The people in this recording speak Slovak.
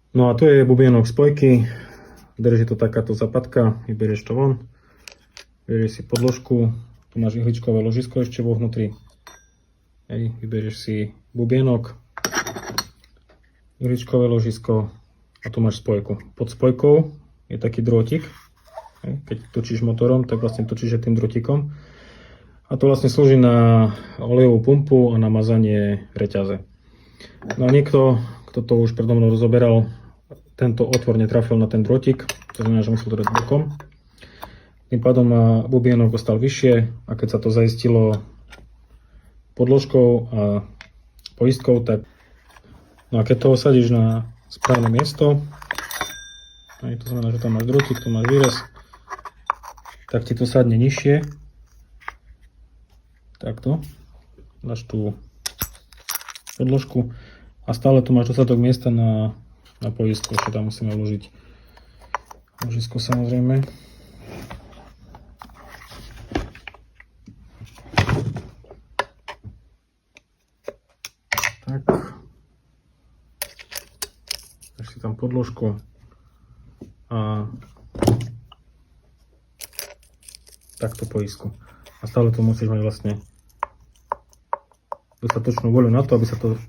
No a tu je bubienok spojky, drží to takáto zapadka, vyberieš to von, vyberieš si podložku, tu máš ihličkové ložisko ešte vo vnútri, hej, vyberieš si bubienok, ihličkové ložisko a tu máš spojku. Pod spojkou je taký drôtik, hej, keď točíš motorom, tak vlastne točíš aj tým drôtikom a to vlastne slúži na olejovú pumpu a na mazanie reťaze. No a niekto, kto to už predo mnou rozoberal, tento otvor netrafil na ten drôtik, to znamená, že musel to dať bokom. Tým pádom bubienok ostal vyššie a keď sa to zaistilo podložkou a poistkou, tak no a keď to osadíš na správne miesto, to znamená, že tam máš drôtik, tu máš výrez, tak ti to sadne nižšie. Takto. Dáš tú podložku a stále tu máš dostatok miesta na poistku, ešte tam musíme vložiť ložisko samozrejme. Tak. Dáš si tam podložku a takto poistku. A stále tu musíš mať vlastne dostatočnú voľu na to, aby sa to